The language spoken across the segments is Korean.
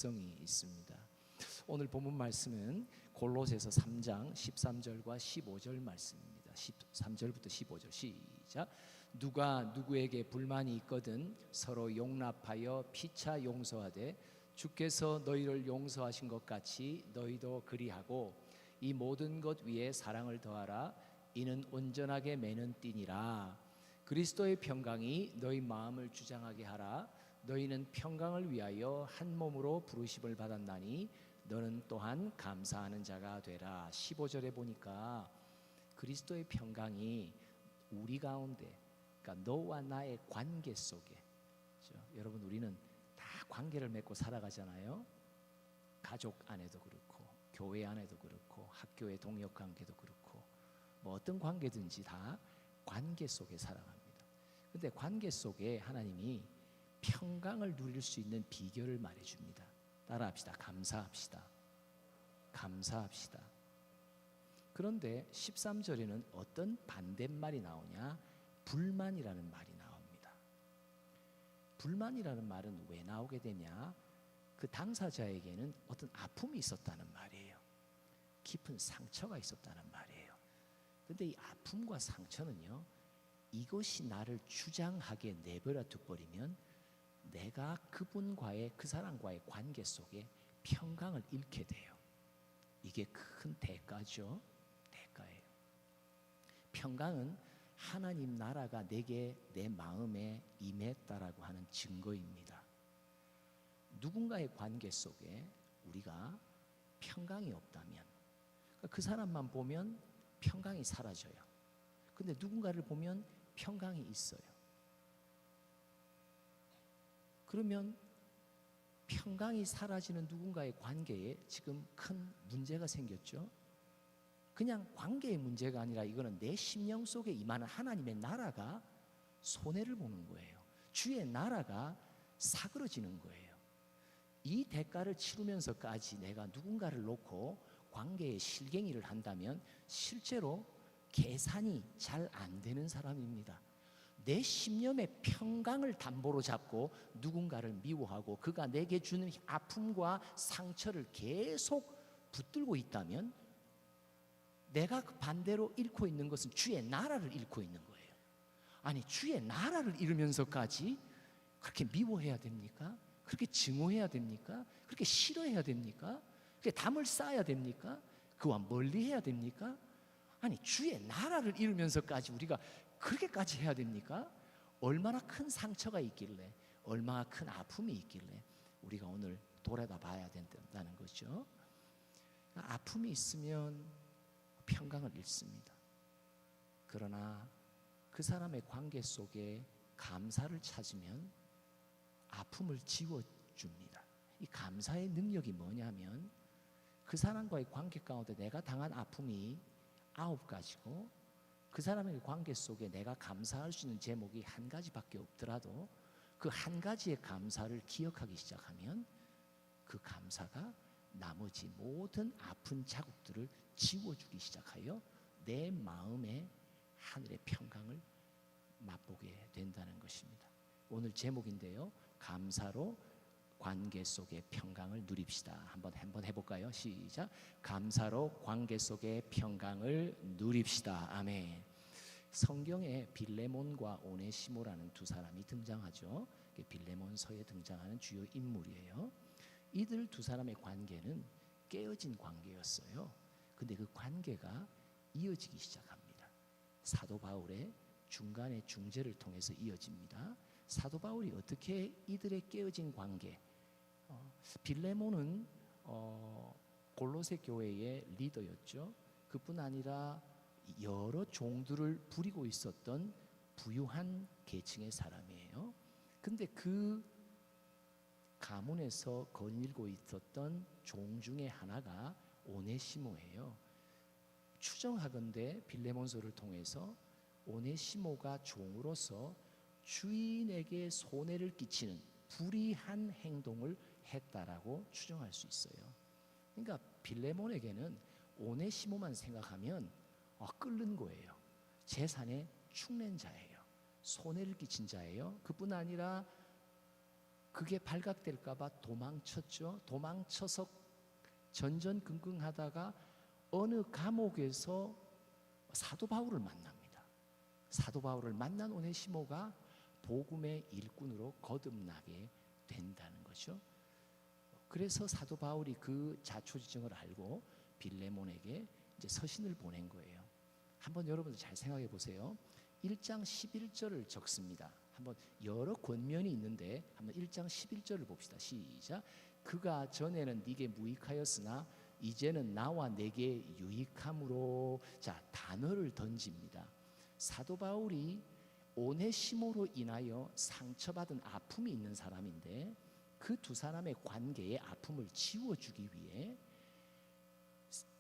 성이 있습니다. 오늘 본문 말씀은 골로새서 3장 13절과 15절 말씀입니다. 13절부터 15절 시작. 누가 누구에게 불만이 있거든 서로 용납하여 피차 용서하되 주께서 너희를 용서하신 것 같이 너희도 그리하고 이 모든 것 위에 사랑을 더하라. 이는 온전하게 매는 띠니라. 그리스도의 평강이 너희 마음을 주장하게 하라. 너희는 평강을 위하여 한 몸으로 부르심을 받았나니 너는 또한 감사하는 자가 되라. 15절에 보니까 그리스도의 평강이 우리 가운데, 그러니까 너와 나의 관계 속에, 그렇죠? 여러분, 우리는 다 관계를 맺고 살아가잖아요. 가족 안에도 그렇고 교회 안에도 그렇고 학교의 동역 관계도 그렇고 뭐 어떤 관계든지 다 관계 속에 살아갑니다. 근데 관계 속에 하나님이 평강을 누릴 수 있는 비결을 말해줍니다. 따라합시다. 감사합시다. 감사합시다. 그런데 13절에는 어떤 반대말이 나오냐? 불만이라는 말이 나옵니다. 불만이라는 말은 왜 나오게 되냐? 그 당사자에게는 어떤 아픔이 있었다는 말이에요. 깊은 상처가 있었다는 말이에요. 그런데 이 아픔과 상처는요, 이것이 나를 주장하게 내버려 둬버리면 내가 그분과의, 그 사람과의 관계 속에 평강을 잃게 돼요. 이게 큰 대가죠. 대가예요. 평강은 하나님 나라가 내게, 내 마음에 임했다라고 하는 증거입니다. 누군가의 관계 속에 우리가 평강이 없다면 그 사람만 보면 평강이 사라져요. 근데 누군가를 보면 평강이 있어요. 그러면 평강이 사라지는 누군가의 관계에 지금 큰 문제가 생겼죠. 그냥 관계의 문제가 아니라 이거는 내 심령 속에 임하는 하나님의 나라가 손해를 보는 거예요. 주의 나라가 사그러지는 거예요. 이 대가를 치르면서까지 내가 누군가를 놓고 관계에 실갱이를 한다면 실제로 계산이 잘 안 되는 사람입니다. 내 심령의 평강을 담보로 잡고 누군가를 미워하고 그가 내게 주는 아픔과 상처를 계속 붙들고 있다면 내가 반대로 잃고 있는 것은 주의 나라를 잃고 있는 거예요. 아니, 주의 나라를 잃으면서까지 그렇게 미워해야 됩니까? 그렇게 증오해야 됩니까? 그렇게 싫어해야 됩니까? 그렇게 담을 쌓아야 됩니까? 그와 멀리해야 됩니까? 아니, 주의 나라를 잃으면서까지 우리가 그렇게까지 해야 됩니까? 얼마나 큰 상처가 있길래, 얼마나 큰 아픔이 있길래 우리가 오늘 돌아다 봐야 된다는 거죠. 아픔이 있으면 평강을 잃습니다. 그러나 그 사람의 관계 속에 감사를 찾으면 아픔을 지워줍니다. 이 감사의 능력이 뭐냐면 그 사람과의 관계 가운데 내가 당한 아픔이 9가지고 그 사람의 관계 속에 내가 감사할 수 있는 제목이 한 가지밖에 없더라도 그 한 가지의 감사를 기억하기 시작하면 그 감사가 나머지 모든 아픈 자국들을 지워주기 시작하여 내 마음에 하늘의 평강을 맛보게 된다는 것입니다. 오늘 제목인데요, 감사로 관계 속의 평강을 누립시다. 한번 해볼까요? 시작. 감사로 관계 속의 평강을 누립시다. 아멘. 성경에 빌레몬과 오네시모라는 두 사람이 등장하죠. 빌레몬서에 등장하는 주요 인물이에요. 이들 두 사람의 관계는 깨어진 관계였어요. 근데 그 관계가 이어지기 시작합니다. 사도 바울의 중간의 중재를 통해서 이어집니다. 사도 바울이 어떻게 이들의 깨어진 관계, 빌레몬은 골로새 교회의 리더였죠. 그뿐 아니라 여러 종들을 부리고 있었던 부유한 계층의 사람이에요. 근데 그 가문에서 거닐고 있었던 종 중에 하나가 오네시모예요. 추정하건대 빌레몬서를 통해서 오네시모가 종으로서 주인에게 손해를 끼치는 불의한 행동을 했다라고 추정할 수 있어요. 그러니까 빌레몬에게는 오네시모만 생각하면 끓는 거예요. 재산에 축낸 자예요. 손해를 끼친 자예요. 그뿐 아니라 그게 발각될까 봐 도망쳤죠. 도망쳐서 전전긍긍하다가 어느 감옥에서 사도 바울을 만납니다. 사도 바울을 만난 오네시모가 복음의 일꾼으로 거듭나게 된다는 거죠. 그래서 사도 바울이 그 자초지정을 알고 빌레몬에게 이제 서신을 보낸 거예요. 한번 여러분들 잘 생각해 보세요. 1장 11절을 적습니다. 한번 여러 권면이 있는데 한번 1장 11절을 봅시다. 시작. 그가 전에는 네게 무익하였으나 이제는 나와 내게 유익함으로. 자, 단어를 던집니다. 사도 바울이 오네시모로 인하여 상처받은 아픔이 있는 사람인데 그 두 사람의 관계의 아픔을 지워주기 위해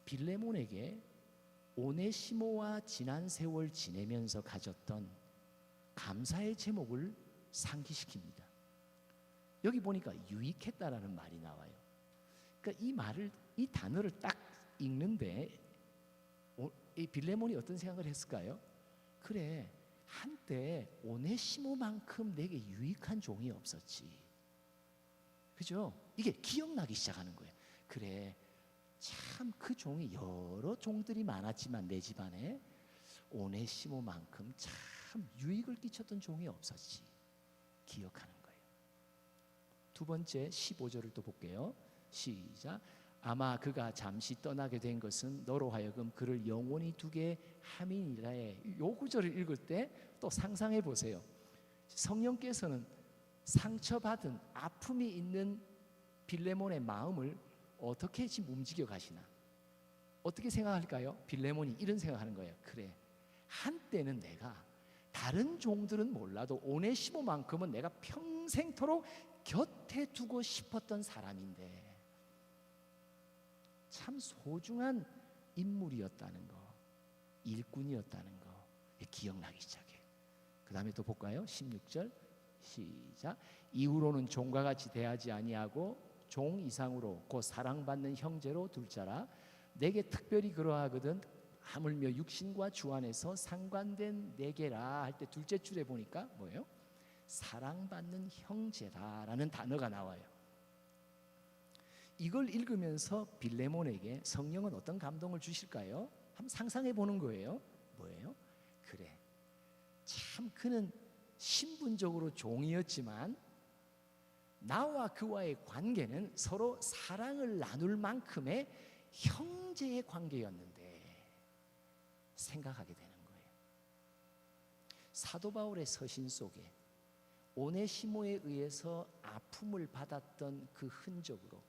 빌레몬에게 오네시모와 지난 세월 지내면서 가졌던 감사의 제목을 상기시킵니다. 여기 보니까 유익했다라는 말이 나와요. 그러니까 이 단어를 딱 읽는데 이 빌레몬이 어떤 생각을 했을까요? 그래, 한때 오네시모만큼 내게 유익한 종이 없었지. 그죠? 이게 기억나기 시작하는 거예요. 그래, 참 그 종이 여러 종들이 많았지만 내 집안에 오네시모만큼 참 유익을 끼쳤던 종이 없었지. 기억하는 거예요. 두 번째 15절을 또 볼게요. 시작. 아마 그가 잠시 떠나게 된 것은 너로 하여금 그를 영원히 두게 함이니라. 요 구절을 읽을 때 또 상상해 보세요. 성령께서는 상처받은 아픔이 있는 빌레몬의 마음을 어떻게 지금 움직여 가시나? 어떻게 생각할까요? 빌레몬이 이런 생각하는 거예요. 그래, 한때는 내가 다른 종들은 몰라도 오네시모만큼은 내가 평생토록 곁에 두고 싶었던 사람인데 참 소중한 인물이었다는 거, 일꾼이었다는 거 기억나기 시작해요. 그 다음에 또 볼까요? 16절 시작. 이후로는 종과 같이 대하지 아니하고 종 이상으로 곧 사랑받는 형제로 둘 자라. 내게 특별히 그러하거든 하물며 육신과 주 안에서 상관된 내게라. 할 때 둘째 줄에 보니까 뭐예요? 사랑받는 형제라라는 단어가 나와요. 이걸 읽으면서 빌레몬에게 성령은 어떤 감동을 주실까요? 한번 상상해 보는 거예요. 뭐예요? 그래, 참 그는 신분적으로 종이었지만 나와 그와의 관계는 서로 사랑을 나눌 만큼의 형제의 관계였는데 생각하게 되는 거예요. 사도 바울의 서신 속에 오네시모에 의해서 아픔을 받았던 그 흔적으로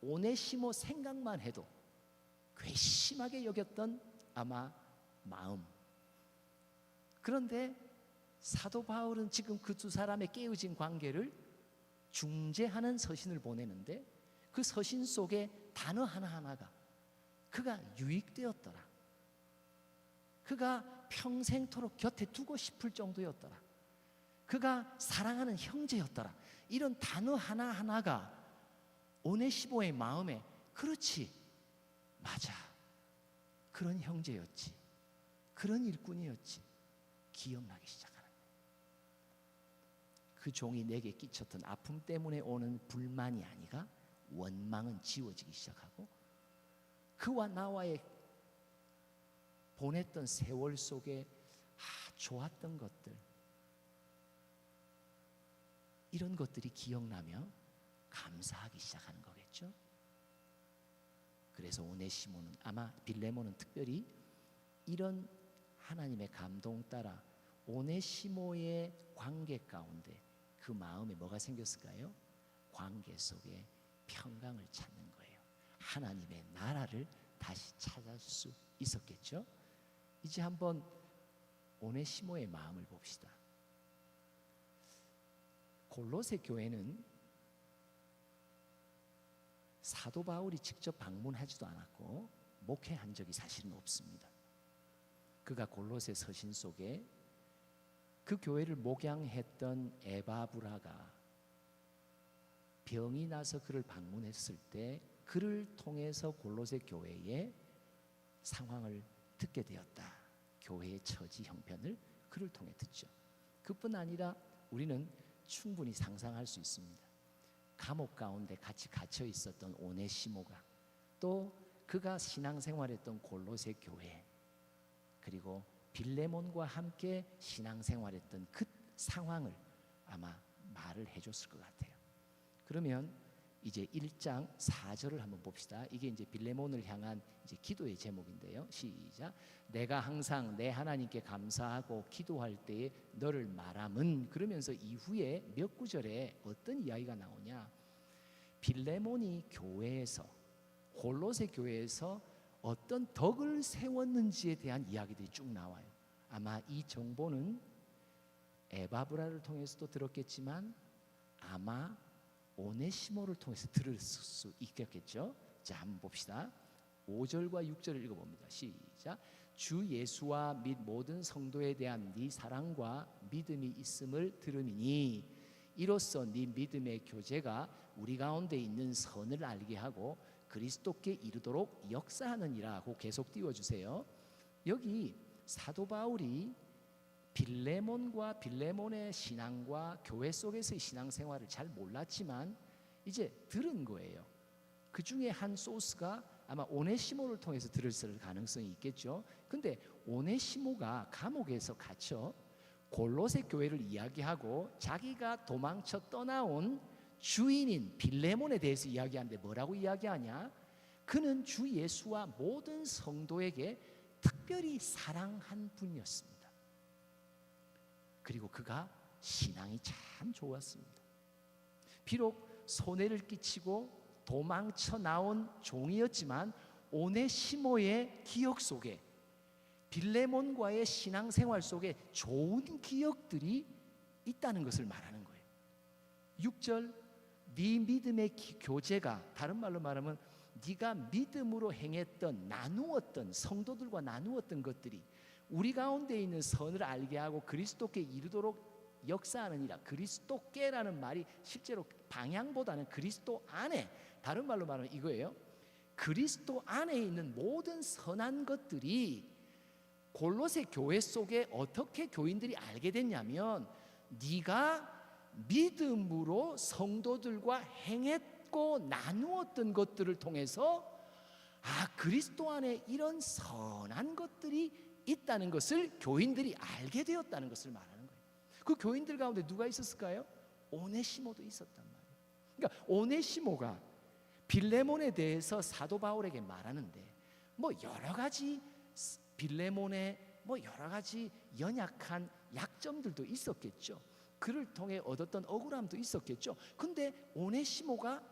오네시모 생각만 해도 괘씸하게 여겼던 아마 마음. 그런데 사도 바울은 지금 그 두 사람의 깨어진 관계를 중재하는 서신을 보내는데 그 서신 속에 단어 하나하나가 그가 유익되었더라, 그가 평생토록 곁에 두고 싶을 정도였더라, 그가 사랑하는 형제였더라, 이런 단어 하나하나가 오네시모의 마음에 그렇지, 맞아, 그런 형제였지, 그런 일꾼이었지 기억나기 시작하는 거예요. 그 종이 내게 끼쳤던 아픔 때문에 오는 불만이 아니라 원망은 지워지기 시작하고 그와 나와의 보냈던 세월 속에 좋았던 것들, 이런 것들이 기억나며 감사하기 시작하는 거겠죠. 그래서 오네시모는, 아마 빌레몬은 특별히 이런 하나님의 감동 따라 오네시모의 관계 가운데 그 마음에 뭐가 생겼을까요? 관계 속에 평강을 찾는 거예요. 하나님의 나라를 다시 찾을 수 있었겠죠. 이제 한번 오네시모의 마음을 봅시다. 골로새 교회는 사도 바울이 직접 방문하지도 않았고 목회한 적이 사실은 없습니다. 그가 골로새 서신 속에 그 교회를 목양했던 에바브라가 병이 나서 그를 방문했을 때 그를 통해서 골로새 교회의 상황을 듣게 되었다. 교회의 처지 형편을 그를 통해 듣죠. 그뿐 아니라 우리는 충분히 상상할 수 있습니다. 감옥 가운데 같이 갇혀 있었던 오네시모가, 또 그가 신앙생활했던 골로새 교회, 그리고 빌레몬과 함께 신앙생활했던 그 상황을 아마 말을 해줬을 것 같아요. 그러면 이제 1장 4절을 한번 봅시다. 이게 이제 빌레몬을 향한 이제 기도의 제목인데요. 시작. 내가 항상 내 하나님께 감사하고 기도할 때에 너를 말함은, 그러면서 이후에 몇 구절에 어떤 이야기가 나오냐, 빌레몬이 교회에서, 골로새 교회에서 어떤 덕을 세웠는지에 대한 이야기들이 쭉 나와요. 아마 이 정보는 에바브라를 통해서도 들었겠지만 아마 오네시모를 통해서 들을 수 있겠죠. 자, 한번 봅시다. 5절과 6절을 읽어봅니다. 시작. 주 예수와 및 모든 성도에 대한 네 사랑과 믿음이 있음을 들음이니 이로써 네 믿음의 교제가 우리 가운데 있는 선을 알게 하고 그리스도께 이르도록 역사하느니라고 계속 띄워주세요. 여기 사도 바울이 빌레몬과 빌레몬의 신앙과 교회 속에서의 신앙생활을 잘 몰랐지만 이제 들은 거예요. 그 중에 한 소스가 아마 오네시모를 통해서 들었을 가능성이 있겠죠. 근데 오네시모가 감옥에서 갇혀 골로새 교회를 이야기하고 자기가 도망쳐 떠나온 주인인 빌레몬에 대해서 이야기하는데 뭐라고 이야기하냐? 그는 주 예수와 모든 성도에게 특별히 사랑한 분이었습니다. 그리고 그가 신앙이 참 좋았습니다. 비록 손해를 끼치고 도망쳐 나온 종이었지만 오네시모의 기억 속에, 빌레몬과의 신앙생활 속에 좋은 기억들이 있다는 것을 말하는 거예요. 6절, 네 믿음의 교제가, 다른 말로 말하면 네가 믿음으로 행했던, 나누었던, 성도들과 나누었던 것들이 우리 가운데 있는 선을 알게 하고 그리스도께 이르도록 역사하느니라. 그리스도께라는 말이 실제로 방향보다는 그리스도 안에, 다른 말로 말하면 이거예요. 그리스도 안에 있는 모든 선한 것들이 골로새 교회 속에 어떻게 교인들이 알게 됐냐면, 네가 믿음으로 성도들과 행했고 나누었던 것들을 통해서 그리스도 안에 이런 선한 것들이 있다는 것을 교인들이 알게 되었다는 것을 말하는 거예요. 그 교인들 가운데 누가 있었을까요? 오네시모도 있었단 말이에요. 그러니까 오네시모가 빌레몬에 대해서 사도 바울에게 말하는데 뭐 여러 가지 빌레몬의 뭐 여러 가지 연약한 약점들도 있었겠죠. 그를 통해 얻었던 억울함도 있었겠죠. 근데 오네시모가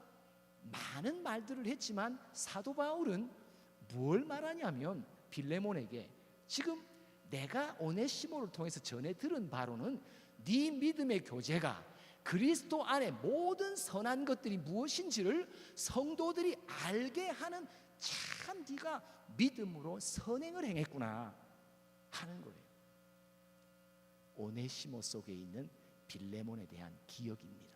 많은 말들을 했지만 사도 바울은 뭘 말하냐면 빌레몬에게 지금 내가 오네시모를 통해서 전해 들은 바로는 네 믿음의 교제가 그리스도 안에 모든 선한 것들이 무엇인지를 성도들이 알게 하는, 참 네가 믿음으로 선행을 행했구나 하는 거예요. 오네시모 속에 있는 빌레몬에 대한 기억입니다.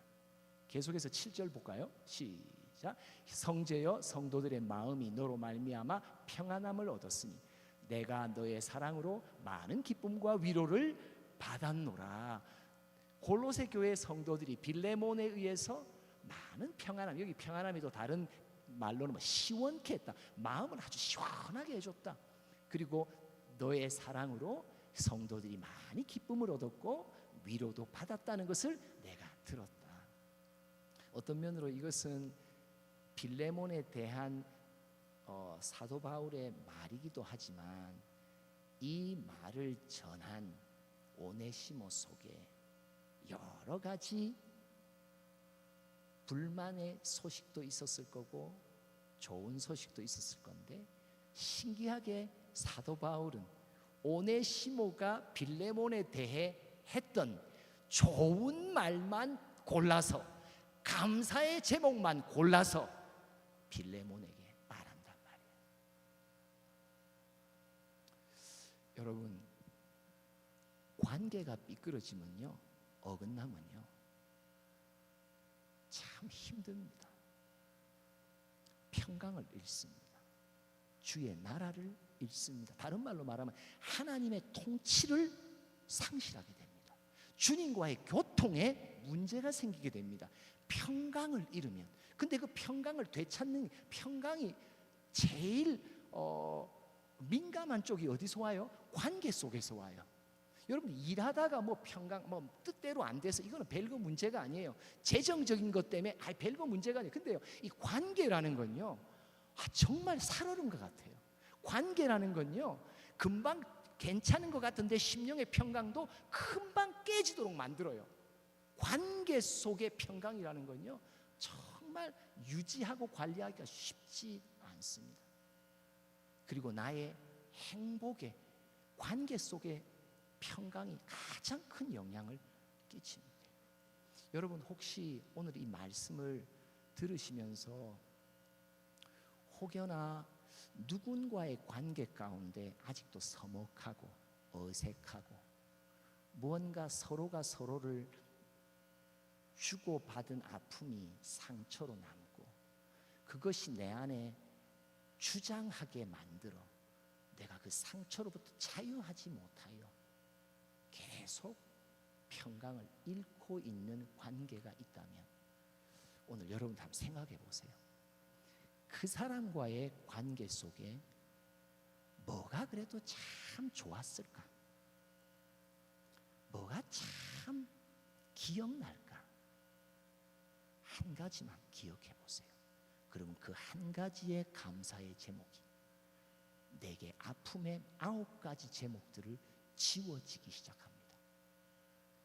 계속해서 7절 볼까요? 시작. 성제여 성도들의 마음이 너로 말미암아 평안함을 얻었으니 내가 너의 사랑으로 많은 기쁨과 위로를 받았노라. 골로새 교회 성도들이 빌레몬에 의해서 많은 평안함, 여기 평안함이 또 다른 말로는 시원케 했다, 마음을 아주 시원하게 해줬다. 그리고 너의 사랑으로 성도들이 많이 기쁨을 얻었고 위로도 받았다는 것을 내가 들었다. 어떤 면으로 이것은 빌레몬에 대한 사도 바울의 말이기도 하지만 이 말을 전한 오네시모 속에 여러 가지 불만의 소식도 있었을 거고 좋은 소식도 있었을 건데, 신기하게 사도 바울은 오네시모가 빌레몬에 대해 했던 좋은 말만 골라서, 감사의 제목만 골라서 빌레몬에게 말한단 말이에요. 여러분, 관계가 삐뚤어지면요, 어긋나면요 참 힘듭니다. 평강을 잃습니다. 주의 나라를 잃습니다. 다른 말로 말하면 하나님의 통치를 상실하게 됩니다. 주님과의 교통에 문제가 생기게 됩니다. 평강을 잃으면. 근데 그 평강을 되찾는, 평강이 제일 민감한 쪽이 어디서 와요? 관계 속에서 와요. 여러분, 일하다가 뭐 평강, 뭐 뜻대로 안 돼서 이거는 별거 문제가 아니에요. 재정적인 것 때문에 별거 문제가 아니에요. 근데요, 이 관계라는 건요, 정말 살얼음 것 같아요. 관계라는 건요, 금방 괜찮은 것 같은데 심령의 평강도 금방 깨지도록 만들어요. 관계 속의 평강이라는 건요, 정말 유지하고 관리하기가 쉽지 않습니다. 그리고 나의 행복에 관계 속의 평강이 가장 큰 영향을 끼칩니다. 여러분, 혹시 오늘 이 말씀을 들으시면서 혹여나 누군가의 관계 가운데 아직도 서먹하고 어색하고 무언가 서로가 서로를 주고받은 아픔이 상처로 남고 그것이 내 안에 주장하게 만들어 내가 그 상처로부터 자유하지 못하여 계속 평강을 잃고 있는 관계가 있다면 오늘 여러분 한번 생각해 보세요. 그 사람과의 관계 속에 뭐가 그래도 참 좋았을까? 뭐가 참 기억날까? 한 가지만 기억해 보세요. 그러면 그 한 가지의 감사의 제목이 내게 아픔의 9가지 제목들을 지워지기 시작합니다.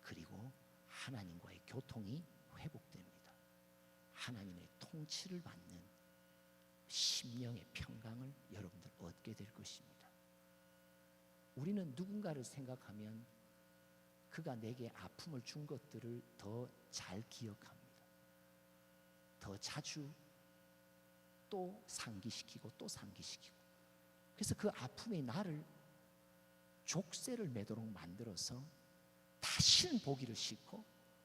그리고 하나님과의 교통이 회복됩니다. 하나님의 통치를 받는 심령의 평강을 여러분들 얻게 될 것입니다. 우리는 누군가를 생각하면 그가 내게 아픔을 준 것들을 더 잘 기억합니다. 더 자주 또 상기시키고 또 상기시키고, 그래서 그 아픔이 나를 족쇄를 매도록 만들어서 다시는 보기를 싫고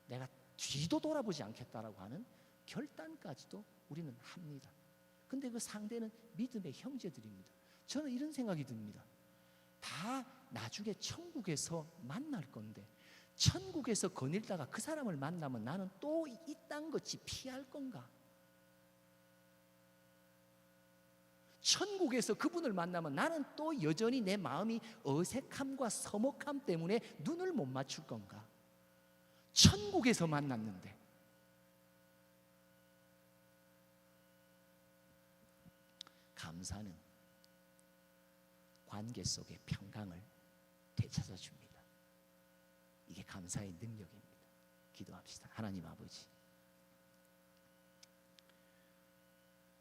내가 뒤도 돌아보지 않겠다라고 하는 결단까지도 우리는 합니다. 근데 그 상대는 믿음의 형제들입니다. 저는 이런 생각이 듭니다. 다 나중에 천국에서 만날 건데 천국에서 거닐다가 그 사람을 만나면 나는 또 이딴 것이 피할 건가? 천국에서 그분을 만나면 나는 또 여전히 내 마음이 어색함과 서먹함 때문에 눈을 못 맞출 건가? 천국에서 만났는데. 감사는 관계 속의 평강을 되찾아 줍니다. 이게 감사의 능력입니다. 기도합시다. 하나님 아버지,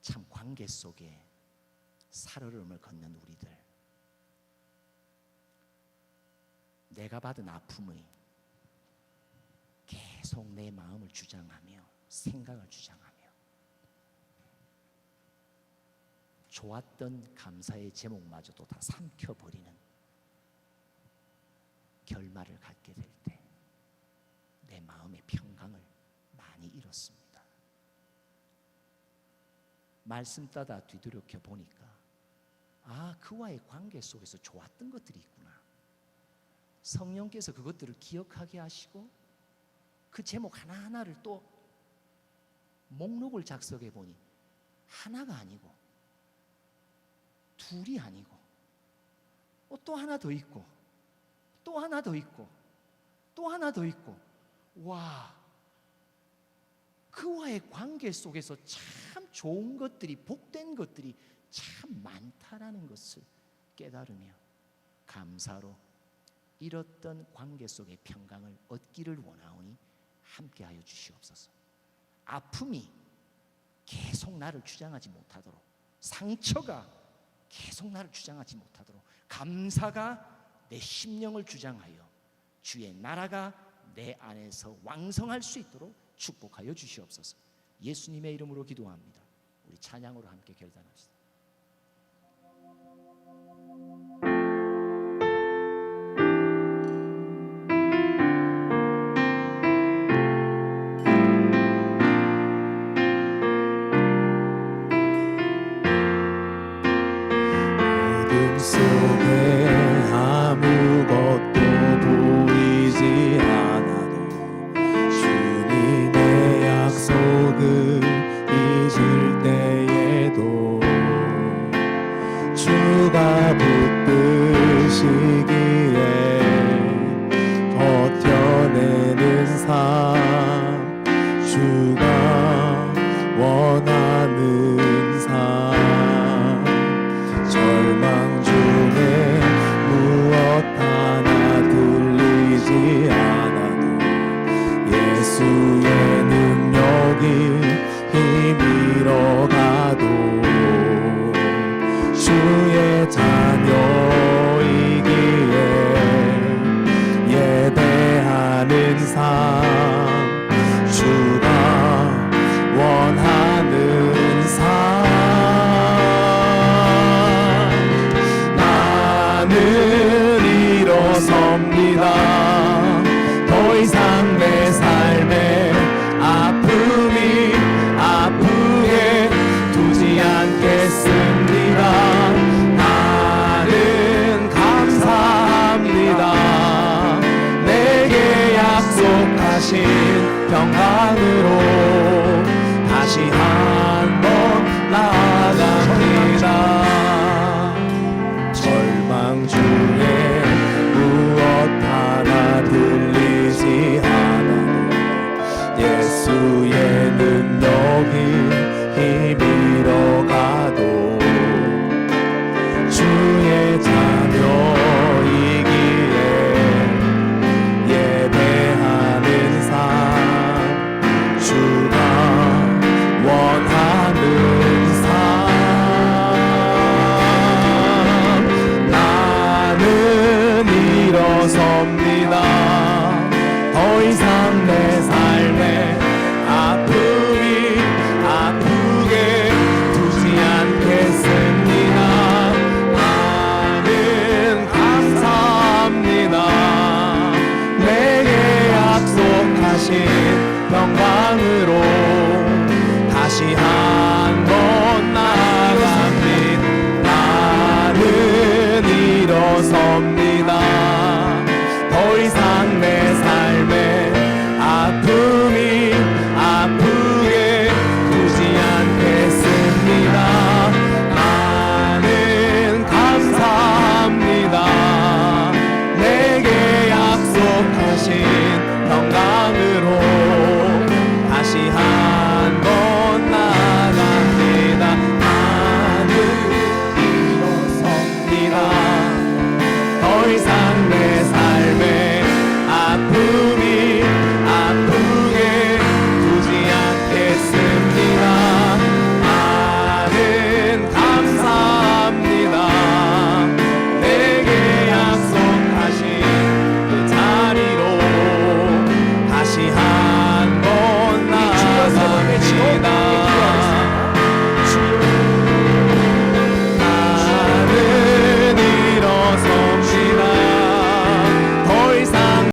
참 관계 속에 살얼음을 걷는 우리들, 내가 받은 아픔의 계속 내 마음을 주장하며 생각을 주장하며 좋았던 감사의 제목마저도 다 삼켜버리는 결말을 갖게 될 때 내 마음의 평강을 많이 잃었습니다. 말씀 따다 뒤돌이켜 보니까 그와의 관계 속에서 좋았던 것들이 있구나. 성령께서 그것들을 기억하게 하시고 그 제목 하나하나를 또 목록을 작성해 보니 하나가 아니고 둘이 아니고 또 하나 더 있고 또 하나 더 있고 또 하나 더 있고, 와, 그와의 관계 속에서 참 좋은 것들이, 복된 것들이 참 많다라는 것을 깨달으며 감사로 잃었던 관계 속의 평강을 얻기를 원하오니 함께하여 주시옵소서. 아픔이 계속 나를 주장하지 못하도록, 상처가 계속 나를 주장하지 못하도록 감사가 내 심령을 주장하여 주의 나라가 내 안에서 왕성할 수 있도록 축복하여 주시옵소서. 예수님의 이름으로 기도합니다. 우리 찬양으로 함께 결단합시다. 어둠 속에 아무것도 보이지